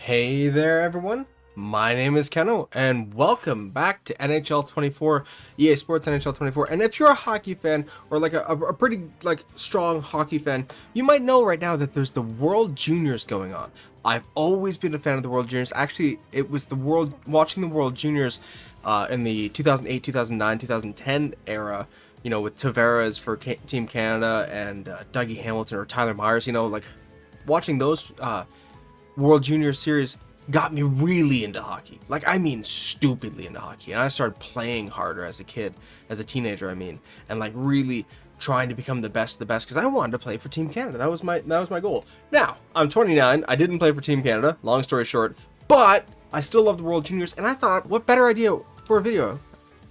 Hey there everyone, my name is Keno and welcome back to NHL 24, EA Sports NHL 24. And if you're a hockey fan or like a pretty strong hockey fan, you might know right now that there's the World Juniors going on. I've always been a fan of the World Juniors. Actually, it was watching the World Juniors in the 2008, 2009, 2010 era, you know, with Tavares for Team Canada and Dougie Hamilton or Tyler Myers, you know, like watching those World Junior Series got me really into hockey. Like, I mean, stupidly into hockey. And I started playing harder as a kid, as a teenager, I mean, and like really trying to become the best of the best because I wanted to play for Team Canada. That was my goal. Now, I'm 29. I didn't play for Team Canada, long story short, but I still love the World Juniors, and I thought, what better idea for a video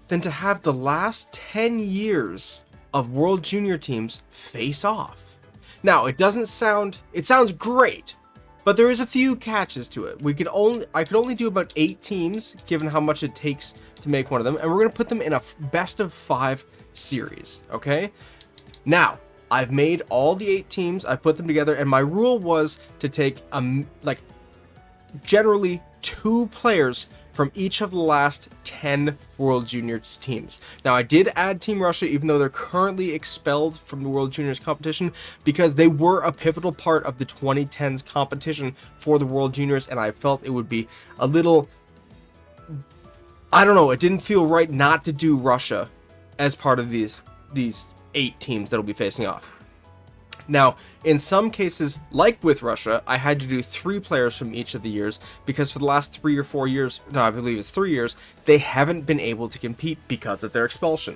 than to have the last 10 years of World Junior teams face off. Now, it sounds great, but there is a few catches to it. I could only do about 8 teams, given how much it takes to make one of them, and we're gonna put them in a best of 5 series. Okay. Now, I've made all the 8 teams. I put them together, and my rule was to take generally 2 players from each of the last 10 World Juniors teams. Now, I did add Team Russia, even though they're currently expelled from the World Juniors competition, because they were a pivotal part of the 2010s competition for the World Juniors, and I felt it would be a little, I don't know, it didn't feel right not to do Russia as part of these 8 teams that'll be facing off. Now, in some cases, like with Russia, I had to do 3 players from each of the years because for the last 3 or 4 years, no, I believe it's 3 years, they haven't been able to compete because of their expulsion.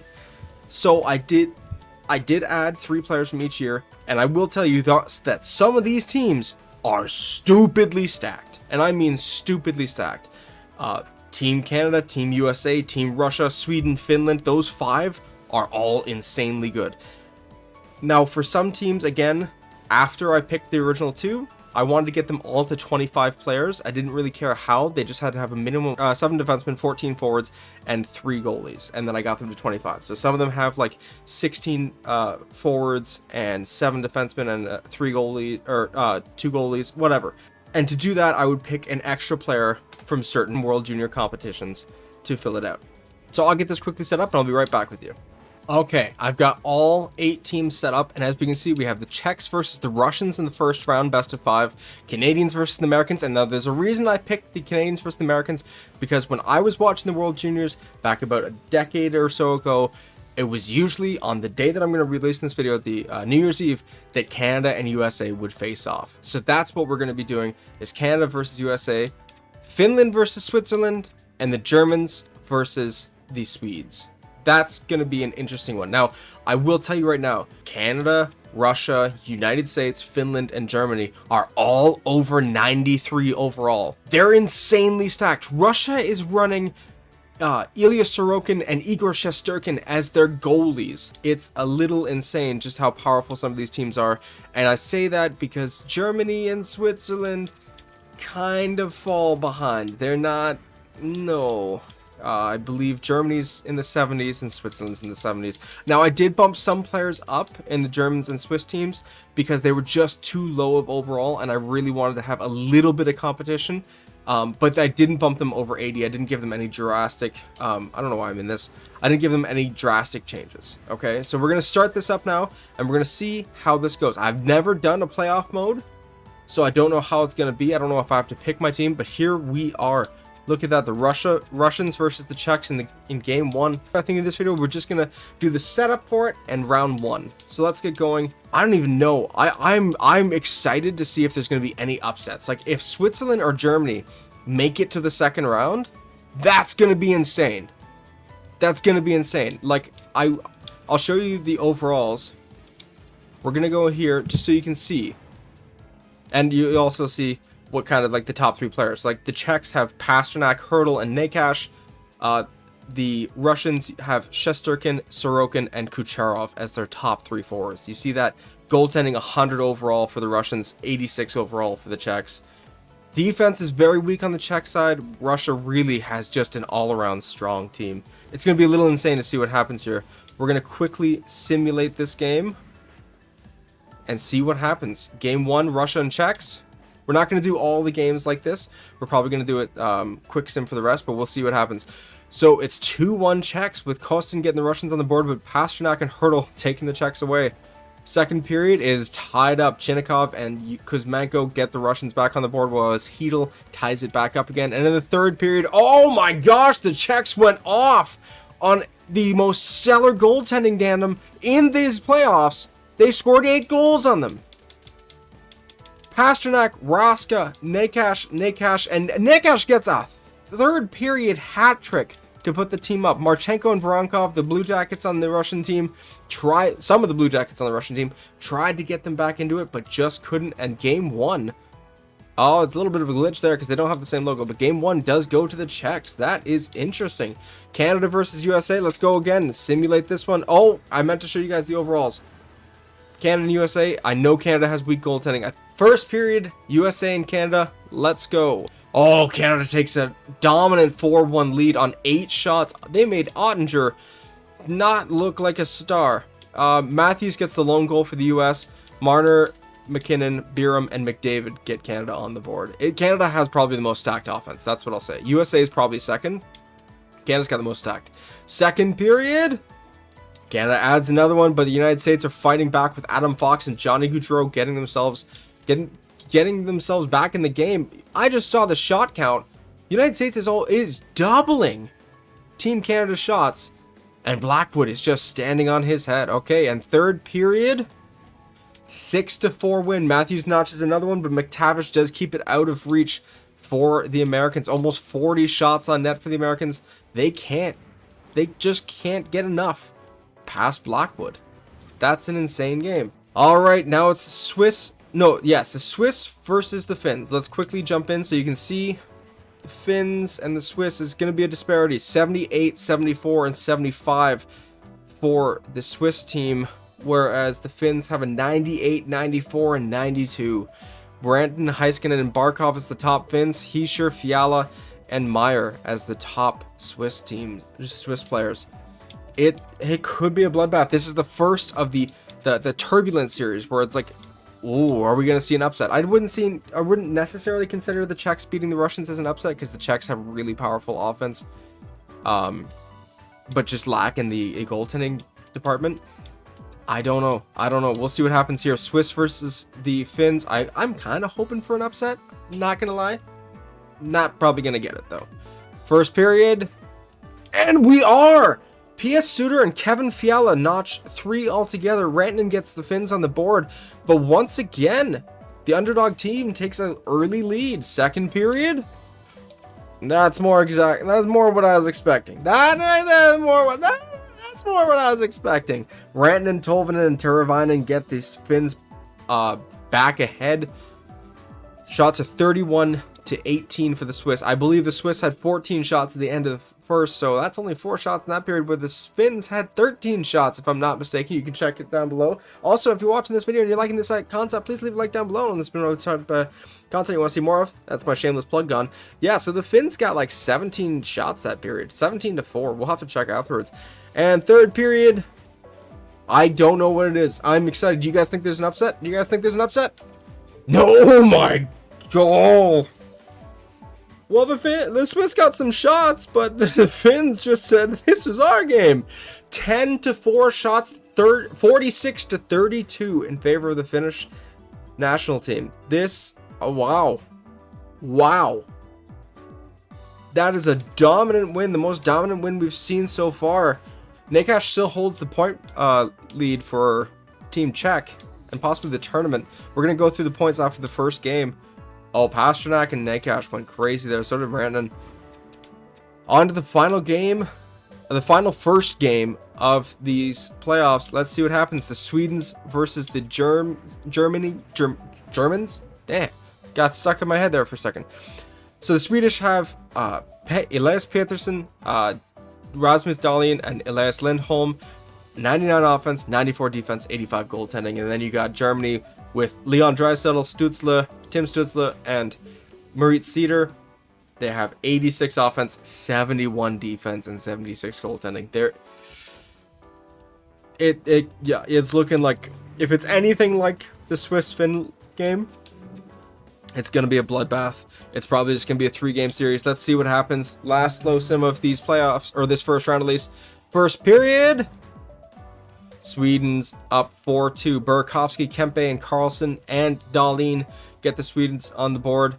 So I did add 3 players from each year, and I will tell you that some of these teams are stupidly stacked, and I mean stupidly stacked. Team Canada, Team USA, Team Russia, Sweden, Finland, those 5 are all insanely good. Now, for some teams, again, after I picked the original 2, I wanted to get them all to 25 players. I didn't really care how. They just had to have a minimum 7 defensemen, 14 forwards, and 3 goalies. And then I got them to 25. So some of them have like 16 forwards and 7 defensemen and 3 goalies, or 2 goalies, whatever. And to do that, I would pick an extra player from certain World Junior competitions to fill it out. So I'll get this quickly set up and I'll be right back with you. Okay, I've got all 8 teams set up, and as we can see, we have the Czechs versus the Russians in the first round, best of 5, Canadians versus the Americans, and now there's a reason I picked the Canadians versus the Americans, because when I was watching the World Juniors back about a decade or so ago, it was usually on the day that I'm going to release this video, the New Year's Eve, that Canada and USA would face off. So that's what we're going to be doing, is Canada versus USA, Finland versus Switzerland, and the Germans versus the Swedes. That's going to be an interesting one. Now, I will tell you right now, Canada, Russia, United States, Finland, and Germany are all over 93 overall. They're insanely stacked. Russia is running Ilya Sorokin and Igor Shesterkin as their goalies. It's a little insane just how powerful some of these teams are. And I say that because Germany and Switzerland kind of fall behind. They're not, no. I believe Germany's in the 70s and Switzerland's in the 70s. Now, I did bump some players up in the Germans and Swiss teams because they were just too low of overall, and I really wanted to have a little bit of competition. But I didn't bump them over 80. I didn't give them any drastic, I don't know why I'm in this. I didn't give them any drastic changes. Okay, so we're going to start this up now, and we're going to see how this goes. I've never done a playoff mode, so I don't know how it's going to be. I don't know if I have to pick my team, but here we are. Look at that, the Russians versus the Czechs in game 1. I think in this video, we're just going to do the setup for it and round 1. So let's get going. I don't even know. I'm excited to see if there's going to be any upsets. Like, if Switzerland or Germany make it to the second round, that's going to be insane. That's going to be insane. Like, I'll show you the overalls. We're going to go here just so you can see. And you also see what kind of like the top 3 players. Like the Czechs have Pasternak, Hurdle, and Nakash. The Russians have Shesterkin, Sorokin, and Kucherov as their top 3 forwards. You see that goaltending 100 overall for the Russians, 86 overall for the Czechs. Defense is very weak on the Czech side. Russia really has just an all-around strong team. It's going to be a little insane to see what happens here. We're going to quickly simulate this game and see what happens. Game 1, Russia and Czechs. We're not going to do all the games like this. We're probably going to do it quick sim for the rest, but we'll see what happens. So it's 2-1 Czechs with Kostin getting the Russians on the board, but Pasternak and Hurdle taking the Czechs away. Second period is tied up. Chinnikov and Kuzmenko get the Russians back on the board, while Hedel ties it back up again. And in the third period, oh my gosh, the Czechs went off on the most stellar goaltending tandem in these playoffs. They scored 8 goals on them. Pasternak, Raska, Nakash, and Nakash gets a third period hat trick to put the team up. Marchenko and Voronkov, the Blue Jackets on the Russian team, some of the Blue Jackets on the Russian team tried to get them back into it, but just couldn't. And game 1, oh, it's a little bit of a glitch there because they don't have the same logo, but game 1 does go to the Czechs. That is interesting. Canada versus USA. Let's go again. Simulate this one. Oh, I meant to show you guys the overalls. Canada and USA. I know Canada has weak goaltending. First period, USA and Canada. Let's go. Oh, Canada takes a dominant 4-1 lead on 8 shots. They made Ottinger not look like a star. Matthews gets the lone goal for the US. Marner, McKinnon, Byram, and McDavid get Canada on the board. Canada has probably the most stacked offense. That's what I'll say. USA is probably second. Canada's got the most stacked. Second period, Canada adds another one, but the United States are fighting back with Adam Fox and Johnny Gaudreau getting themselves back in the game. I just saw the shot count. United States is doubling Team Canada shots, and Blackwood is just standing on his head. Okay, and third period, 6-4 win. Matthews notches another one, but McTavish does keep it out of reach for the Americans. Almost 40 shots on net for the Americans. They just can't get enough past Blackwood. That's an insane game. All right, now it's the Swiss versus the Finns. Let's quickly jump in so you can see the Finns and the Swiss is going to be a disparity. 78, 74, and 75 for the Swiss team, whereas the Finns have a 98, 94, and 92. Brandon, Heiskanen, and Barkov as the top Finns. Hischer, Fiala, and Meyer as the top Swiss players. It could be a bloodbath. This is the first of the turbulent series where it's like, ooh, are we going to see an upset? I wouldn't necessarily consider the Czechs beating the Russians as an upset because the Czechs have really powerful offense, but just lack in the goaltending department. I don't know. We'll see what happens here. Swiss versus the Finns. I'm kind of hoping for an upset. Not going to lie. Not probably going to get it, though. First period. And we are! P.S. Suter and Kevin Fiala notch 3 altogether. Rantanen gets the Finns on the board. But once again, the underdog team takes an early lead. Second period. That's more what I was expecting. That's more what I was expecting. Rantanen, Tolvanen, and Teravainen get these Finns back ahead. Shots are 31-18 for the Swiss. I believe the Swiss had 14 shots at the end of the first, so that's only 4 shots in that period, where the Finns had 13 shots, if I'm not mistaken. You can check it down below. Also, if you're watching this video and you're liking this concept, please leave a like down below on this type of content you want to see more of. That's my shameless plug gone. Yeah, so the Finns got like 17 shots that period. 17-4. We'll have to check afterwards. And third period, I don't know what it is. I'm excited. Do you guys think there's an upset? No, oh my god. Well, the Swiss got some shots, but the Finns just said, this is our game. 10-4 shots, 46-32 in favor of the Finnish national team. Wow. That is a dominant win, the most dominant win we've seen so far. Nakash still holds the point lead for Team Czech and possibly the tournament. We're going to go through the points after the first game. Oh, Pasternak and Nakash went crazy there. So did Brandon. On to the final game. The final first game of these playoffs. Let's see what happens. The Swedens versus the Germans. Damn. Got stuck in my head there for a second. So the Swedish have Elias Peterson, Rasmus Dahlin, and Elias Lindholm. 99 offense, 94 defense, 85 goaltending. And then you got Germany with Leon Draisaitl, Tim Stützle, and Moritz Seider. They have 86 offense, 71 defense, and 76 goaltending. It's looking like, if it's anything like the Swiss-Finn game, It's going to be a bloodbath. It's probably just going to be a 3-game series. Let's see what happens. Last slow sim of these playoffs, or this first round at least. First period. Sweden's up 4-2. Burakovsky, Kempe, and Carlson and Dahlin get the Swedes on the board.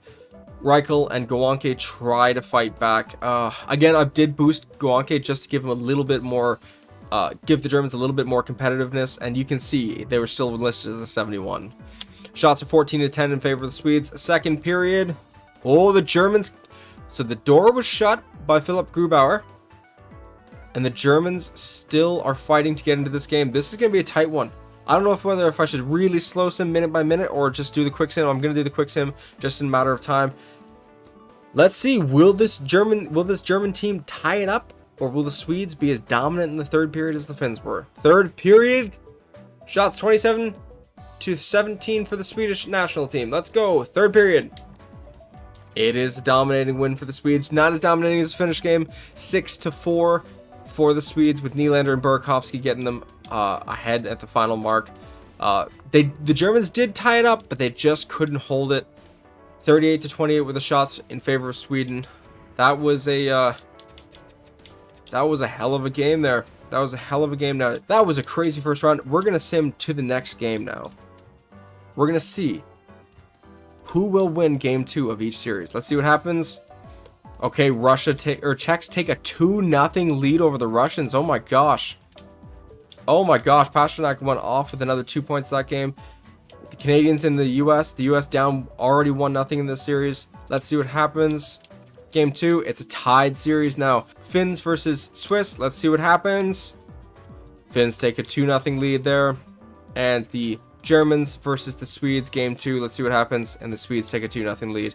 Reichel and Gowanke try to fight back. Again, I did boost Gowanke just to give him a little bit more, give the Germans a little bit more competitiveness, and you can see they were still listed as a 71. Shots are 14-10 in favor of the Swedes. Second period. Oh, the Germans. So the door was shut by Philipp Grubauer, and the Germans still are fighting to get into this game. This is going to be a tight one. I don't know whether if I should really slow sim minute by minute or just do the quick sim. I'm going to do the quick sim just in a matter of time. Let's see, will this German team tie it up, or will the Swedes be as dominant in the third period as the Finns were? Third period, shots 27-17 for the Swedish national team. Let's go. Third period. It is a dominating win for the Swedes. Not as dominating as the Finnish game. 6-4 for the Swedes, with Nylander and Burakovsky getting them ahead at the final mark. The Germans did tie it up, but they just couldn't hold it. 38-28 with the shots in favor of Sweden. That was a hell of a game there. That was a hell of a game. Now that was a crazy first round. We're gonna sim to the next game now. We're gonna see who will win game 2 of each series. Let's see what happens. Okay, Czechs take a 2-0 lead over the Russians. Oh my gosh. Oh my gosh, Pasternak went off with another 2 points that game. The Canadians in the US down already 1-0 in this series. Let's see what happens. Game 2, it's a tied series now. Finns versus Swiss. Let's see what happens. Finns take a 2-0 lead there. And the Germans versus the Swedes, game 2. Let's see what happens. And the Swedes take a 2-0 lead.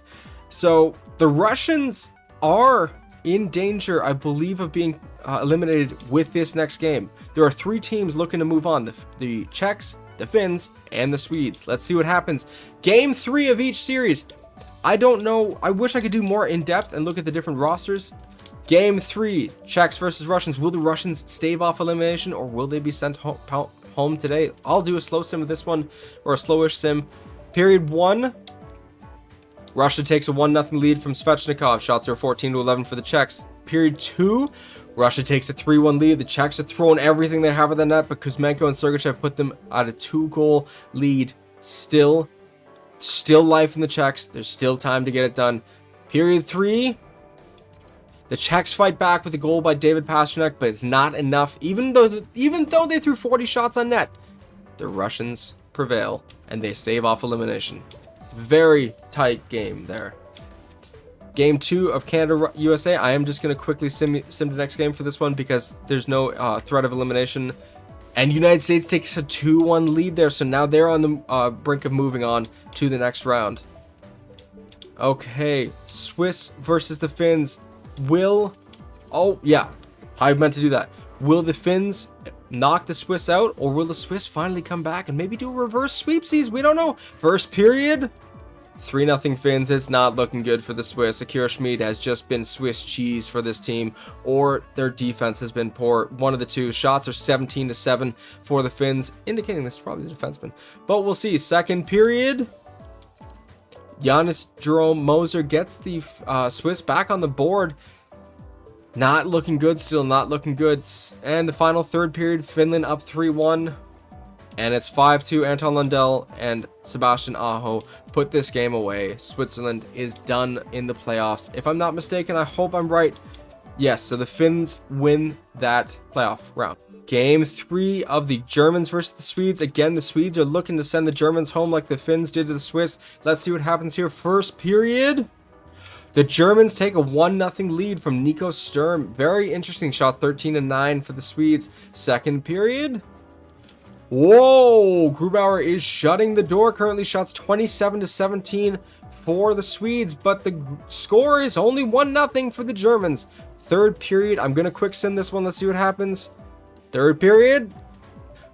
So the Russians are in danger, I believe, of being eliminated with this next game. There are 3 teams looking to move on. The Czechs, the Finns, and the Swedes. Let's see what happens. Game 3 of each series. I don't know. I wish I could do more in depth and look at the different rosters. Game 3, Czechs versus Russians. Will the Russians stave off elimination, or will they be sent home today? I'll do a slow sim of this one, or a slowish sim. Period 1. Russia takes a 1-0 lead from Svechnikov. Shots are 14-11 for the Czechs. Period 2. Russia takes a 3-1 lead. The Czechs are throwing everything they have at the net, but Kuzmenko and Sergachev put them at a 2-goal lead. Still life in the Czechs. There's still time to get it done. Period 3. The Czechs fight back with a goal by David Pasternak, but it's not enough. Even though they threw 40 shots on net, the Russians prevail and they stave off elimination. Very tight game there. Game 2 of Canada USA. I am just going to quickly sim the next game for this one because there's no threat of elimination. And United States takes a 2-1 lead there, so now they're on the brink of moving on to the next round. Okay, Swiss versus the Finns. Oh yeah, I meant to do that. Will the Finns knock the Swiss out, or will the Swiss finally come back and maybe do a reverse sweepsies? We don't know. First period, 3-0 Finns. It's not looking good for the Swiss. Akira Schmid has just been Swiss cheese for this team, or their defense has been poor. One of the two. Shots are 17-7 for the Finns, indicating this is probably the defenseman. But we'll see. Second period, Giannis Jerome Moser gets the Swiss back on the board. Not looking good, still not looking good. And the final third period, Finland up 3-1. And it's 5-2. Anton Lundell and Sebastian Aho put this game away. Switzerland is done in the playoffs. If I'm not mistaken, I hope I'm right. Yes, so the Finns win that playoff round. Game 3 of the Germans versus the Swedes. Again, the Swedes are looking to send the Germans home like the Finns did to the Swiss. Let's see what happens here. First period, the Germans take a 1-0 lead from Nico Sturm. Very interesting shot, 13-9 for the Swedes. Second period, whoa, Grubauer is shutting the door. Currently shots 27-17 for the Swedes, but the score is only 1-0 for the Germans. Third period, I'm going to quick sim this one. Let's see what happens. Third period,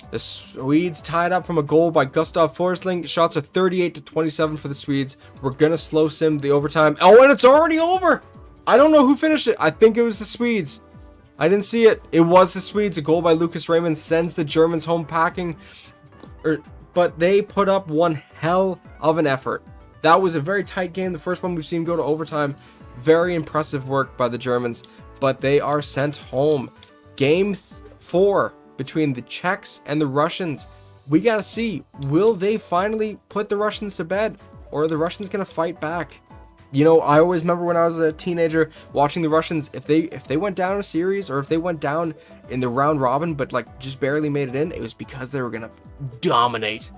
the Swedes tied up from a goal by Gustav Forsling. Shots are 38-27 for the Swedes. We're going to slow sim the overtime. Oh, and it's already over. I don't know who finished it. I think it was the Swedes. I didn't see it. It was the Swedes. A goal by Lucas Raymond sends the Germans home packing. But they put up one hell of an effort. That was a very tight game. The first one we've seen go to overtime. Very impressive work by the Germans, but they are sent home. Game 4 between the Czechs and the Russians. We got to see, will they finally put the Russians to bed, or are the Russians going to fight back? You know, I always remember when I was a teenager watching the Russians, if they went down a series, or if they went down in the round robin but like just barely made it in, it was because they were going to dominate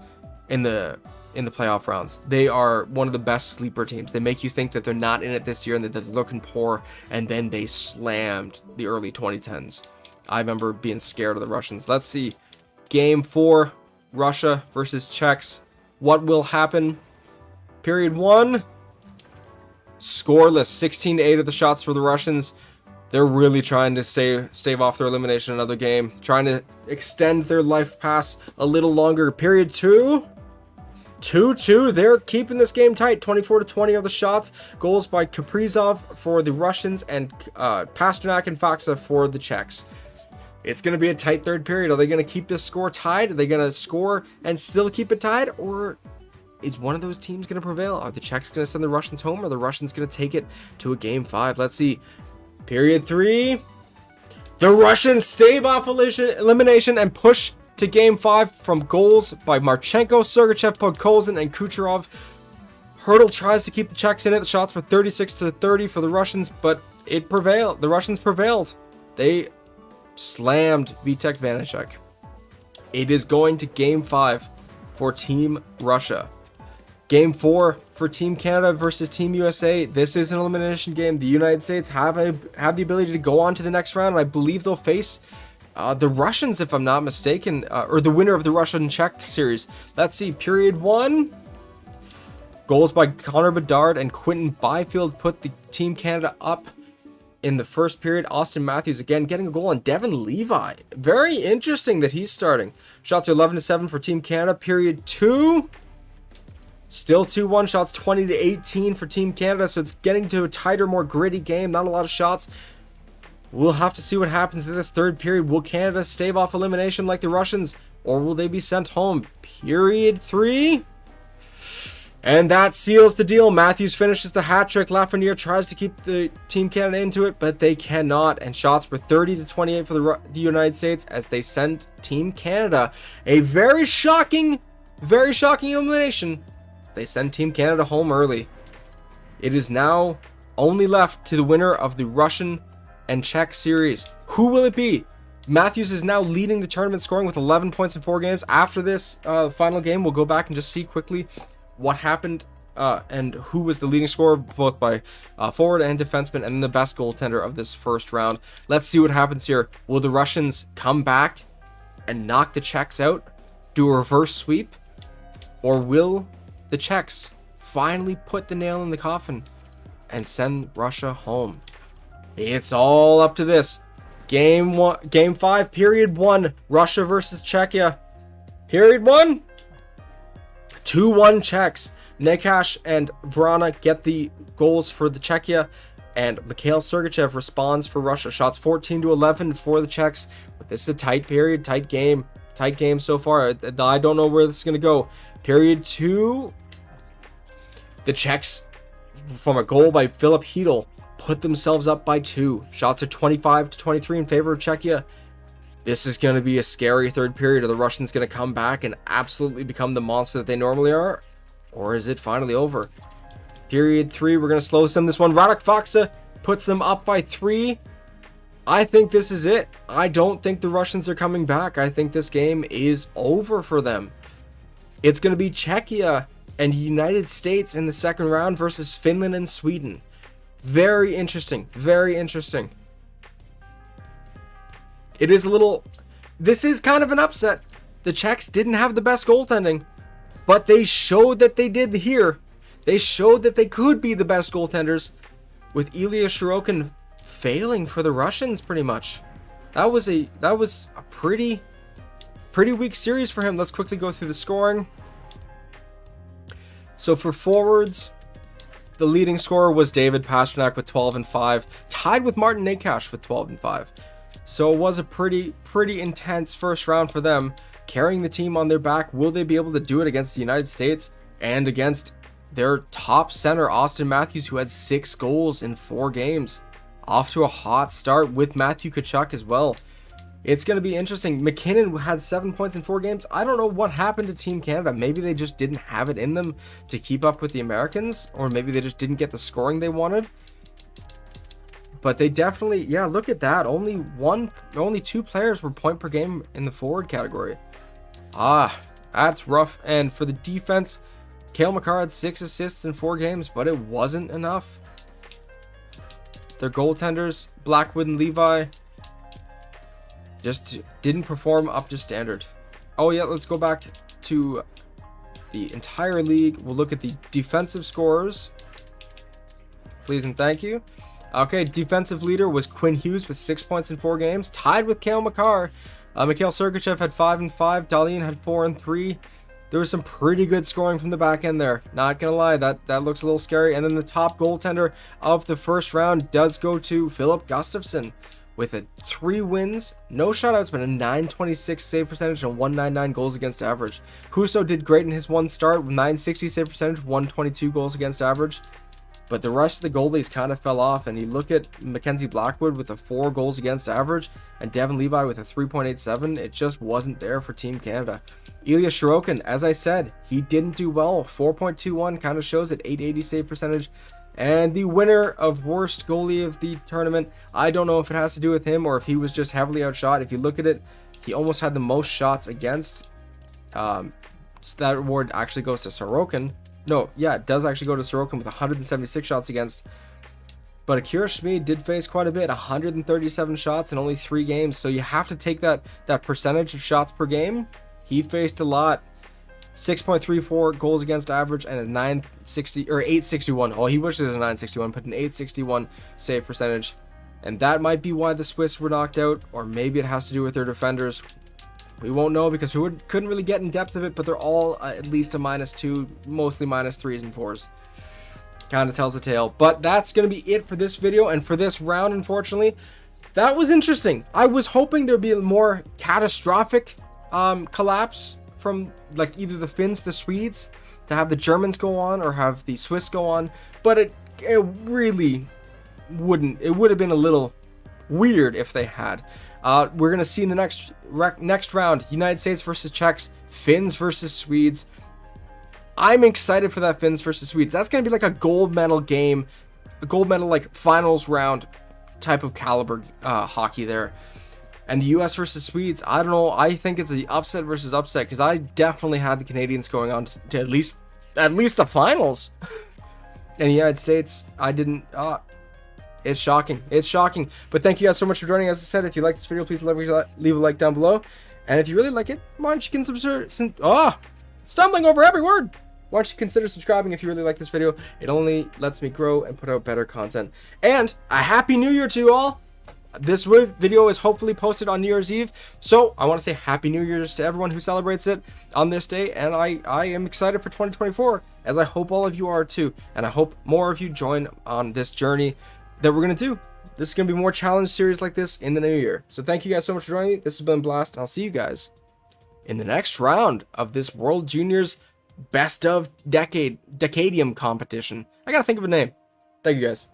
in the playoff rounds. They are one of the best sleeper teams. They make you think that they're not in it this year and that they're looking poor, and then they slammed the early 2010s. I remember being scared of the Russians. Let's see. Game 4, Russia versus Czechs. What will happen? Period 1. Scoreless. 16-8 of the shots for the Russians. They're really trying to stave off their elimination another game. Trying to extend their life pass a little longer. Period 2. 2-2. They're keeping this game tight. 24-20 of the shots. Goals by Kaprizov for the Russians and Pasternak and Faksa for the Czechs. It's going to be a tight third period. Are they going to keep this score tied? Are they going to score and still keep it tied? Or is one of those teams going to prevail? Are the Czechs going to send the Russians home? Or are the Russians going to take it to a game 5? Let's see. Period 3. The Russians stave off elimination and push to game 5 from goals by Marchenko, Sergachev, Podkolzin, and Kucherov. Hurdle tries to keep the Czechs in it. The shots were 36-30 for the Russians, but it prevailed. The Russians prevailed. They slammed Vitek Vanacek. It is going to game 5 for Team Russia. Game 4 for Team Canada versus Team USA. This is an elimination game. The United States have the ability to go on to the next round, and I believe they'll face the Russians, if I'm not mistaken, or the winner of the Russian-Czech series. Let's see. Period 1. Goals by Connor Bedard and Quentin Byfield put the Team Canada up in the first period. Austin Matthews again getting a goal on Devin Levi. Very interesting that he's starting. Shots are 11-7 for Team Canada. Period 2. Still 2-1. Shots 20-18 for Team Canada. So it's getting to a tighter, more gritty game. Not a lot of shots. We'll have to see what happens in this third period. Will Canada stave off elimination like the Russians, or will they be sent home? Period 3. And that seals the deal. Matthews finishes the hat trick. Lafreniere tries to keep the Team Canada into it, but they cannot. And shots were 30-28 for the United States as they sent Team Canada a very shocking elimination. They send Team Canada home early. It is now only left to the winner of the Russian and Czech series. Who will it be? Matthews is now leading the tournament, scoring with 11 points in 4 games. After this final game, we'll go back and just see quickly what happened and who was the leading scorer, both by forward and defenseman, and the best goaltender of this first round. Let's see what happens here. Will the Russians come back and knock the Czechs out, do a reverse sweep, or will the Czechs finally put the nail in the coffin and send Russia home? It's all up to this. Game 5, period 1, Russia versus Czechia. Period 1. 2-1 Czechs. Nekash and Vrana get the goals for the Czechia, and Mikhail Sergachev responds for Russia. Shots 14-11 for the Czechs. But this is a tight period, tight game so far. I don't know where this is going to go. Period 2. The Czechs, from a goal by Filip Chytil, put themselves up by 2. Shots are 25-23 in favor of Czechia. This is going to be a scary third period. Are the Russians going to come back and absolutely become the monster that they normally are? Or is it finally over? Period 3, we're going to slow sim this one. Radek Faksa puts them up by 3. I think this is it. I don't think the Russians are coming back. I think this game is over for them. It's going to be Czechia and United States in the second round versus Finland and Sweden. Very interesting. Very interesting. It is a little... This is kind of an upset. The Czechs didn't have the best goaltending, but they showed that they did here. They showed that they could be the best goaltenders, with Ilya Sorokin failing for the Russians pretty much. That was a pretty weak series for him. Let's quickly go through the scoring. So for forwards, the leading scorer was David Pasternak with 12 and 5, tied with Martin Nakash with 12 and 5. So it was a pretty intense first round for them, carrying the team on their back. Will they be able to do it against the United States and against their top center, Austin Matthews, who had 6 goals in 4 games. Off to a hot start with Matthew Tkachuk as well. It's going to be interesting. McKinnon had 7 points in 4 games. I don't know what happened to Team Canada. Maybe they just didn't have it in them to keep up with the Americans, or maybe they just didn't get the scoring they wanted. But they definitely, yeah, look at that. Only 2 players were point per game in the forward category. That's rough. And for the defense, Cale Makar had 6 assists in 4 games, but it wasn't enough. Their goaltenders, Blackwood and Levi, just didn't perform up to standard. Oh yeah, let's go back to the entire league. We'll look at the defensive scorers. Please and thank you. Okay, defensive leader was Quinn Hughes with 6 points in 4 games, tied with Cale Makar. Mikhail Sergachev had 5 and 5. Dahlin had 4 and 3. There was some pretty good scoring from the back end there. Not gonna lie, that looks a little scary. And then the top goaltender of the first round does go to Philip Gustafsson with 3 wins, no shutouts, but a .926 save percentage and 199 goals against average. Husso did great in his one start with .960 save percentage, 122 goals against average. But the rest of the goalies kind of fell off, and you look at Mackenzie Blackwood with a 4 goals against average and Devin Levi with a 3.87. It just wasn't there for Team Canada. Ilya Sorokin, as I said, he didn't do well. 4.21 kind of shows it, 880 save percentage. And the winner of worst goalie of the tournament, I don't know if it has to do with him or if he was just heavily outshot. If you look at it, he almost had the most shots against. So that award actually goes to Sorokin. No, yeah, it does actually go to Sorokin with 176 shots against. But Akira Schmid did face quite a bit, 137 shots in only 3 games. So you have to take that percentage of shots per game. He faced a lot. 6.34 goals against average and a 960 or 861. Oh, he wishes it was a 961, but an 861 save percentage. And that might be why the Swiss were knocked out, or maybe it has to do with their defenders. We won't know because we couldn't really get in depth of it, but they're all at least a -2, mostly -3s and 4s. Kind of tells the tale. But that's going to be it for this video and for this round, unfortunately. That was interesting. I was hoping there'd be a more catastrophic collapse from like either the Finns, the Swedes, to have the Germans go on or have the Swiss go on, but it really wouldn't. It would have been a little weird if they had. We're gonna see in the next round, United States versus Czechs, Finns versus Swedes. I'm excited for that Finns versus Swedes. That's gonna be like a gold medal game, a gold medal like finals round type of caliber hockey there. And the US versus Swedes, I don't know. I think it's an upset versus upset because I definitely had the Canadians going on to at least the finals. And the United States, I didn't. It's shocking. It's shocking. But thank you guys so much for joining. As I said, if you like this video, please leave a like down below. And if you really like it, why don't you consider stumbling over every word. Why don't you consider subscribing if you really like this video? It only lets me grow and put out better content. And a happy New Year to you all. This video is hopefully posted on New Year's Eve, so I want to say Happy New Year's to everyone who celebrates it on this day, and I am excited for 2024, as I hope all of you are too, and I hope more of you join on this journey that we're going to do. This is going to be more challenge series like this in the new year. So thank you guys so much for joining me. This has been Blast, and I'll see you guys in the next round of this World Juniors Best of Decadium competition. I got to think of a name. Thank you guys.